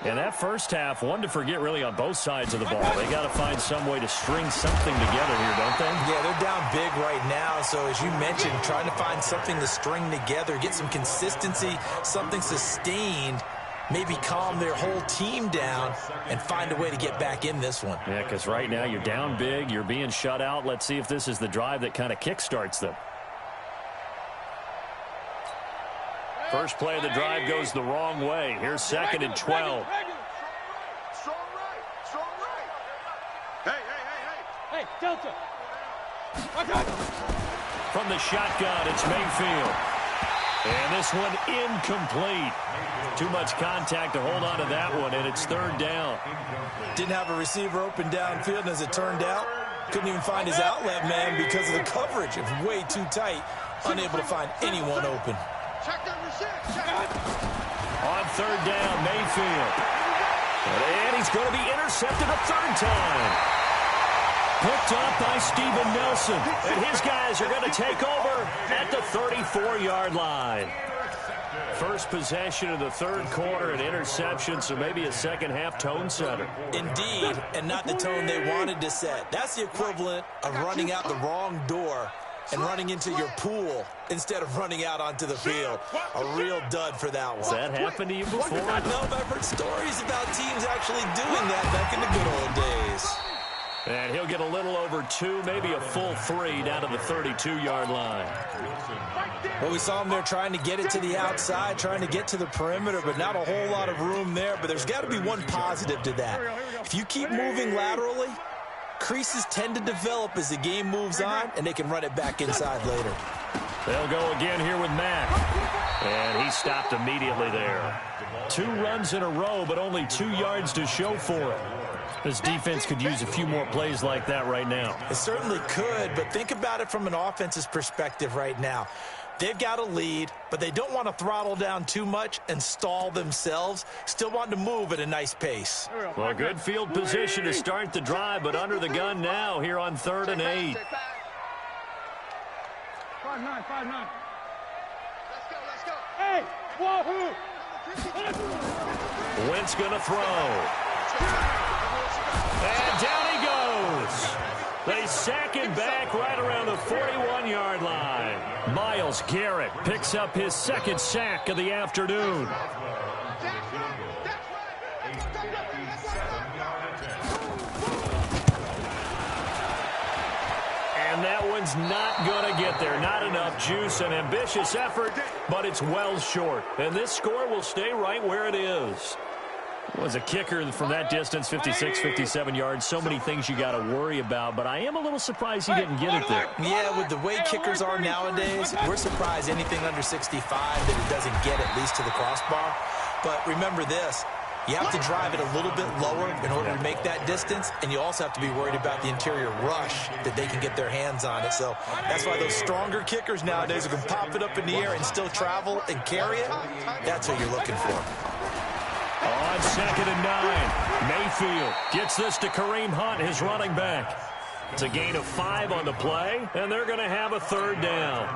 And that first half, one to forget really on both sides of the ball. They got to find some way to string something together here, don't they? Yeah, they're down big right now. So as you mentioned, trying to find something to string together, get some consistency, something sustained, maybe calm their whole team down and find a way to get back in this one. Yeah, because right now you're down big, you're being shut out. Let's see if this is the drive that kind of kickstarts them. First play of the drive goes the wrong way. Here's 2nd and 12. Strong right. Hey, Delta. From the shotgun, it's Mayfield. And this one incomplete. Too much contact to hold on to that one, and it's 3rd down. Didn't have a receiver open downfield, and as it turned out, couldn't even find his outlet man because of the coverage. It was way too tight, unable to find anyone open. On 3rd down, Mayfield. And he's going to be intercepted a 3rd time. Picked up by Steven Nelson. And his guys are going to take over at the 34-yard line. First possession of the 3rd quarter, an interception, so maybe a second-half tone setter. Indeed, and not the tone they wanted to set. That's the equivalent of running out the wrong door and running into your pool instead of running out onto the field. A real dud for that one. Has that happened to you before? I know, I've heard stories about teams actually doing that back in the good old days. And he'll get a little over 2, maybe a full 3 down to the 32-yard line. Well, we saw him there trying to get it to the outside, trying to get to the perimeter, but not a whole lot of room there. But there's got to be one positive to that. If you keep moving laterally, creases tend to develop as the game moves on, and they can run it back inside later. They'll go again here with Mack. And he stopped immediately there. 2 runs in a row, but only 2 yards to show for it. This defense could use a few more plays like that right now. It certainly could, but think about it from an offense's perspective right now. They've got a lead, but they don't want to throttle down too much and stall themselves. Still want to move at a nice pace. Well, good field position to start the drive, but under the gun now here on 3rd and 8. 5-9. Let's go. Hey, wahoo! Wentz going to throw. And down he goes. They sack him back right around the 41-yard line. Myles Garrett picks up his 2nd sack of the afternoon. And that one's not going to get there. Not enough juice. An ambitious effort, but it's well short. And this score will stay right where it is. Was a kicker from that distance, 56, 57 yards. So many things you got to worry about, but I am a little surprised he didn't get it there. Yeah, with the way kickers are nowadays, we're surprised anything under 65 that it doesn't get at least to the crossbar. But remember this, you have to drive it a little bit lower in order to make that distance, and you also have to be worried about the interior rush that they can get their hands on it. So that's why those stronger kickers nowadays who can pop it up in the air and still travel and carry it, that's what you're looking for. On 2nd and 9, Mayfield gets this to Kareem Hunt, his running back. It's a gain of 5 on the play, and they're going to have a 3rd down.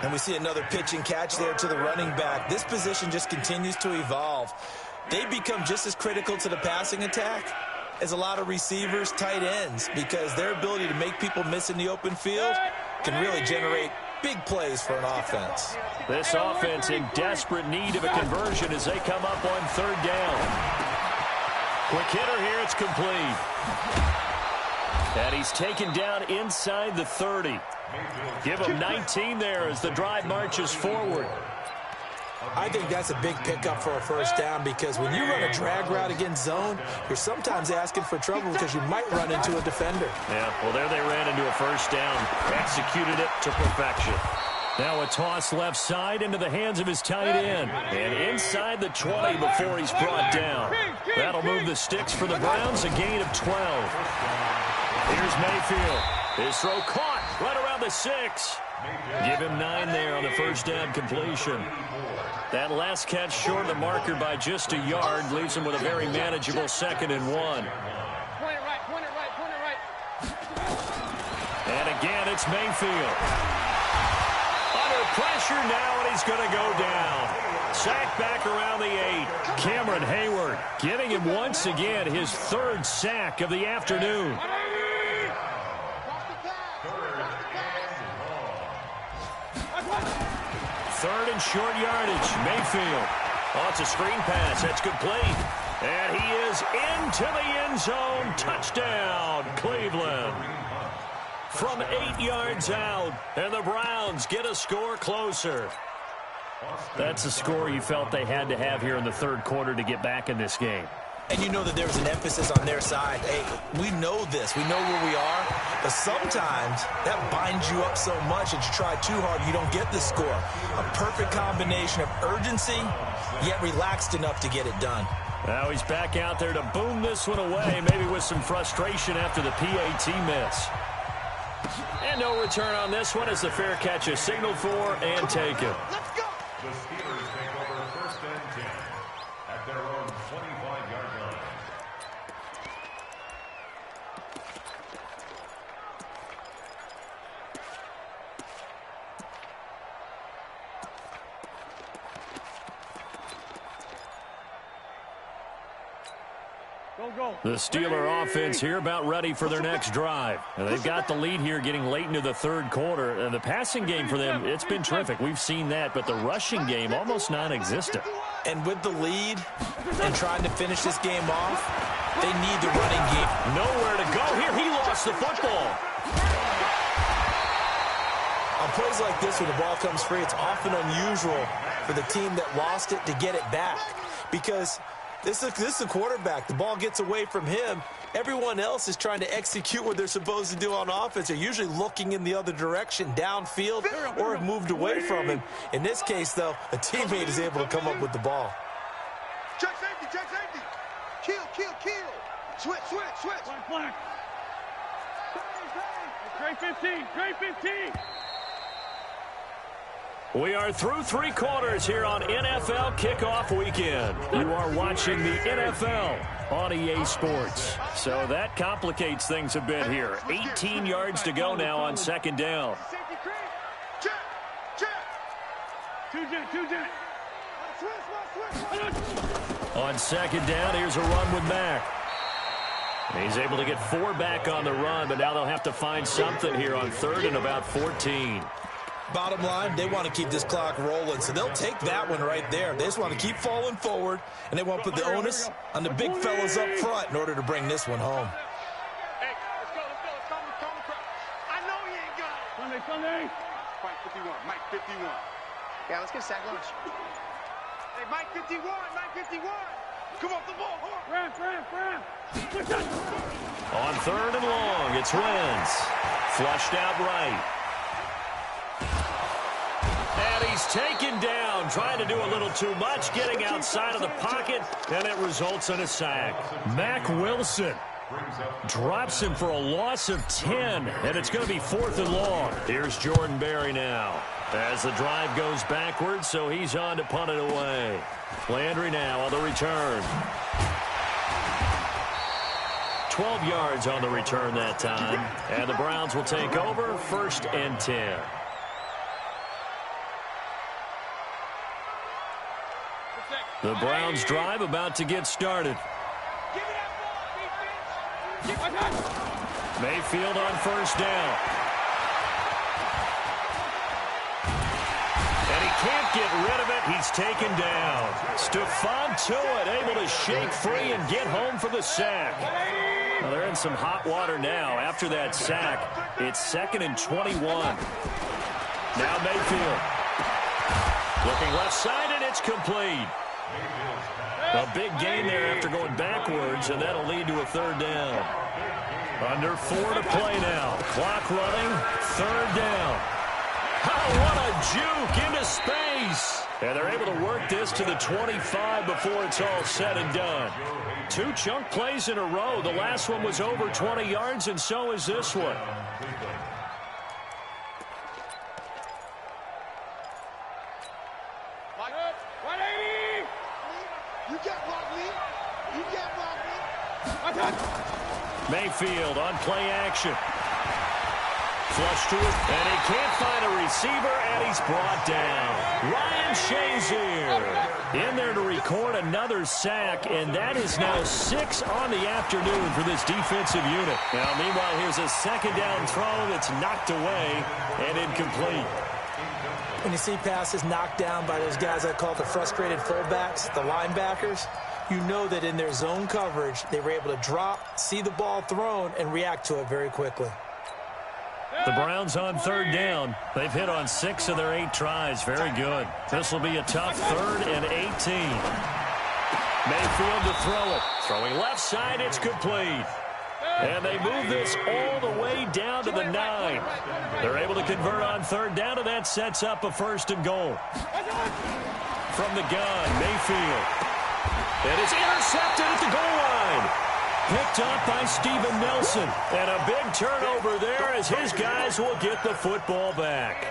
And we see another pitch and catch there to the running back. This position just continues to evolve. They become just as critical to the passing attack as a lot of receivers, tight ends, because their ability to make people miss in the open field can really generate big plays for an offense. This offense in desperate need of a conversion as they come up on 3rd down. Quick hitter here, it's complete. And he's taken down inside the 30. Give him 19 there as the drive marches forward. I think that's a big pickup for a 1st down, because when you run a drag route against zone, you're sometimes asking for trouble because you might run into a defender. Yeah, well, there they ran into a 1st down. Executed it to perfection. Now a toss left side into the hands of his tight end. And inside the 20 before he's brought down. That'll move the sticks for the Browns, a gain of 12. Here's Mayfield. His throw caught right around the 6. Give him 9 there on the 1st down completion. That last catch short of the marker by just a yard leaves him with a very manageable 2nd and 1. Point it right. And again, it's Mayfield. Under pressure now, and he's going to go down. sack back around the 8. Cameron Hayward getting him once again his 3rd sack of the afternoon. 3rd and short yardage. Mayfield. Oh, it's a screen pass. That's complete. And he is into the end zone. Touchdown, Cleveland. From 8 yards out, and the Browns get a score closer. That's a score you felt they had to have here in the 3rd quarter to get back in this game. And you know that there was an emphasis on their side. Hey, we know this. We know where we are. But sometimes that binds you up so much that you try too hard, you don't get the score. A perfect combination of urgency, yet relaxed enough to get it done. Now he's back out there to boom this one away, maybe with some frustration after the PAT miss. And no return on this one as the fair catch is signaled for and taken. Let's go. The Steelers take over 1st and 10 at their own 25-yard line. The Steeler offense here about ready for their next drive. And they've got the lead here getting late into the 3rd quarter. The passing game for them, it's been terrific. We've seen that, but the rushing game almost non-existent. And with the lead and trying to finish this game off, they need the running game. Nowhere to go here. He lost the football. On plays like this where the ball comes free, it's often unusual for the team that lost it to get it back. Because this is a quarterback. The ball gets away from him. Everyone else is trying to execute what they're supposed to do on offense. They're usually looking in the other direction, downfield, or have moved away from him. In this case, though, a teammate is able to come up with the ball. Check safety, check safety. Kill. Switch. Flag. Great 15. We are through 3 quarters here on NFL Kickoff Weekend. You are watching the NFL on EA Sports. So that complicates things a bit here. 18 yards to go now on 2nd down. Check. 2 jet. Switch. On 2nd down, here's a run with Mack. He's able to get 4 back on the run, but now they'll have to find something here on 3rd and about 14. Bottom line, they want to keep this clock rolling, so they'll take that one right there. They just want to keep falling forward, and they want to put the onus on the big fellas up front in order to bring this one home. Hey, let's go. I know he ain't got it. Sunday. Mike 51. Yeah, let's get a sack lunch. Hey, Mike 51. Come off the ball. Ram. On 3rd and long, it's Wentz. Flushed out right. And he's taken down, trying to do a little too much, getting outside of the pocket, and it results in a sack. Mack Wilson drops him for a loss of 10, and it's going to be 4th and long. Here's Jordan Berry now as the drive goes backwards, so he's on to punt it away. Landry now on the return. 12 yards on the return that time, and the Browns will take over 1st and 10. The Browns drive about to get started. Mayfield on 1st down. And he can't get rid of it. He's taken down. Stephon Tuitt able to shake free and get home for the sack. Well, they're in some hot water now. After that sack, it's 2nd and 21. Now Mayfield. Looking left side, and it's complete. A big gain there after going backwards, and that'll lead to a 3rd down. Under 4 to play now. Clock running, 3rd down. Oh, what a juke into space. And they're able to work this to the 25 before it's all said and done. 2 chunk plays in a row. The last one was over 20 yards, and so is this one. Mayfield on play action. Flush to it, and he can't find a receiver, and he's brought down. Ryan Shazier in there to record another sack, and that is now 6 on the afternoon for this defensive unit. Now, meanwhile, here's a second down throw that's knocked away and incomplete. When you see passes knocked down by those guys I call the frustrated fullbacks, the linebackers, you know that in their zone coverage, they were able to drop, see the ball thrown, and react to it very quickly. The Browns on third down. They've hit on 6 of their 8 tries. Very good. This will be a tough 3rd and 18. Mayfield to throw it. Throwing left side, it's complete. And they move this all the way down to the 9. They're able to convert on third down, and that sets up a 1st and goal. From the gun, Mayfield. And it's intercepted at the goal line. Picked up by Steven Nelson. And a big turnover there as his guys will get the football back.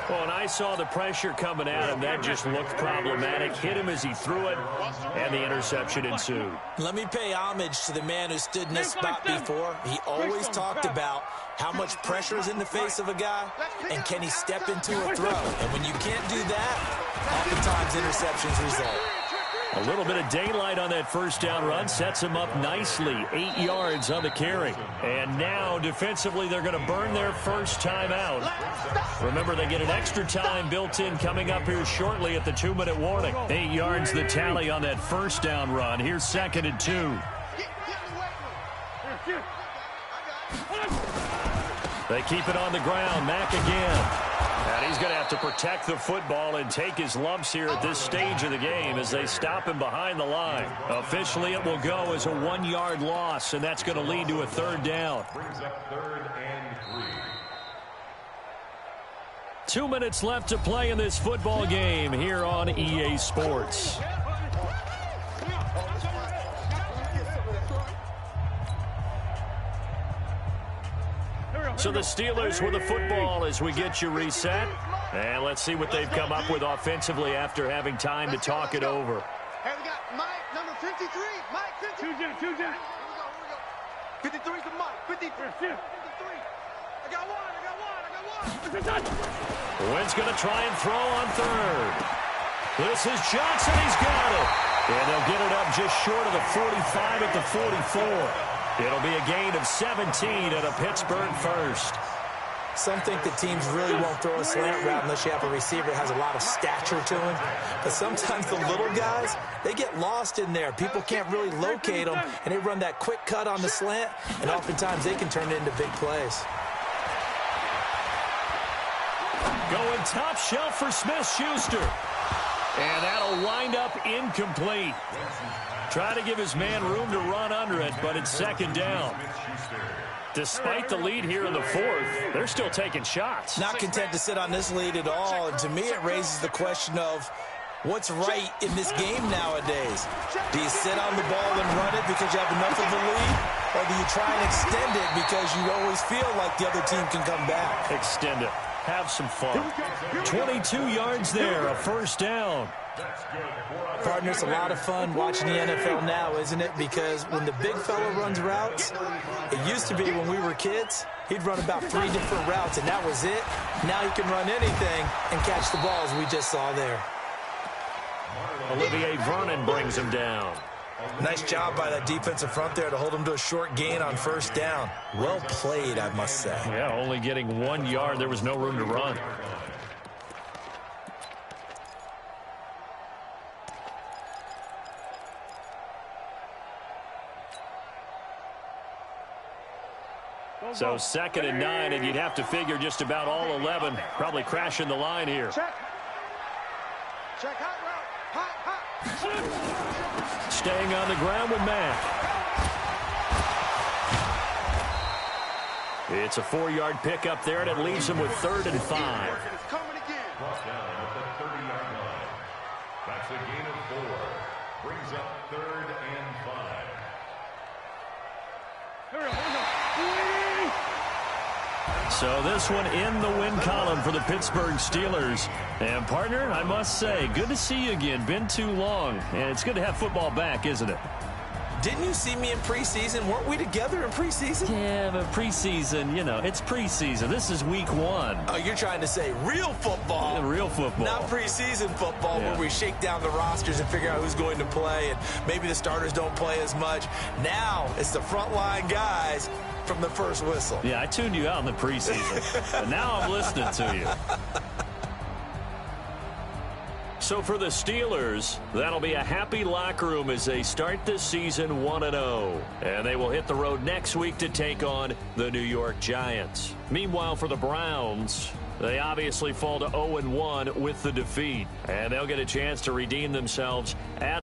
Well, and I saw the pressure coming at him. That just looked problematic. Hit him as he threw it, and the interception ensued. Let me pay homage to the man who stood in this spot before. He always talked about how much pressure is in the face of a guy, and can he step into a throw. And when you can't do that, oftentimes interceptions result. A little bit of daylight on that 1st down run sets him up nicely. 8 yards on the carry. And now, defensively, they're going to burn their first time out. Remember, they get an extra time built in coming up here shortly at the 2-minute warning. 8 yards the tally on that 1st down run. Here's 2nd and 2. They keep it on the ground. Mack again. And he's going to have to protect the football and take his lumps here at this stage of the game as they stop him behind the line. Officially, it will go as a 1-yard loss, and that's going to lead to a 3rd down. Brings up 3rd and 3. 2 minutes left to play in this football game here on EA Sports. So the Steelers with the football as we get you reset. And let's see what they've come up with offensively after having time to talk it over. Hey, we got Mike, number 53. Mike, 53. 53 to Mike. 53. I got one. Wynn's going to try and throw on 3rd. This is Johnson. He's got it. And they'll get it up just short of the 45 at the 44. It'll be a gain of 17 at a Pittsburgh 1st. Some think that teams really won't throw a slant route unless you have a receiver that has a lot of stature to him. But sometimes the little guys, they get lost in there. People can't really locate them, and they run that quick cut on the slant, and oftentimes they can turn it into big plays. Going top shelf for Smith-Schuster. And that'll wind up incomplete. Try to give his man room to run under it, but it's 2nd down. Despite the lead here in the 4th, they're still taking shots. Not content to sit on this lead at all, and to me it raises the question of what's right in this game nowadays. Do you sit on the ball and run it because you have enough of a lead, or do you try and extend it because you always feel like the other team can come back? Extend it. Have some fun. 22 yards there, a 1st down. Partner, it's a lot of fun watching the NFL now, isn't it? Because when the big fella runs routes, it used to be when we were kids, he'd run about 3 different routes, and that was it. Now he can run anything and catch the balls we just saw there. Olivier Vernon brings him down. Nice job by that defensive front there to hold him to a short gain on 1st down. Well played, I must say. Yeah, only getting 1 yard. There was no room to run. So 2nd and 9, and you'd have to figure just about all 11 probably crashing the line here. Check hot route. Hot. Staying on the ground with Mack. It's a 4-yard pickup there, and it leaves him with 3rd and 5. It's coming again. Brought down at the 30-yard line. That's a gain of 4. Brings up 3rd and 5. So this one in the win column for the Pittsburgh Steelers. And, partner, I must say, good to see you again. Been too long. And it's good to have football back, isn't it? Didn't you see me in preseason? Weren't we together in preseason? Yeah, but preseason, you know, it's preseason. This is week 1. Oh, you're trying to say real football. Yeah, real football. Not preseason football where we shake down the rosters and figure out who's going to play, and maybe the starters don't play as much. Now it's the frontline guys from the first whistle. Yeah, I tuned you out in the preseason, but now I'm listening to you. So for the Steelers, that'll be a happy locker room as they start this season 1-0. And they will hit the road next week to take on the New York Giants. Meanwhile, for the Browns, they obviously fall to 0-1 with the defeat. And they'll get a chance to redeem themselves at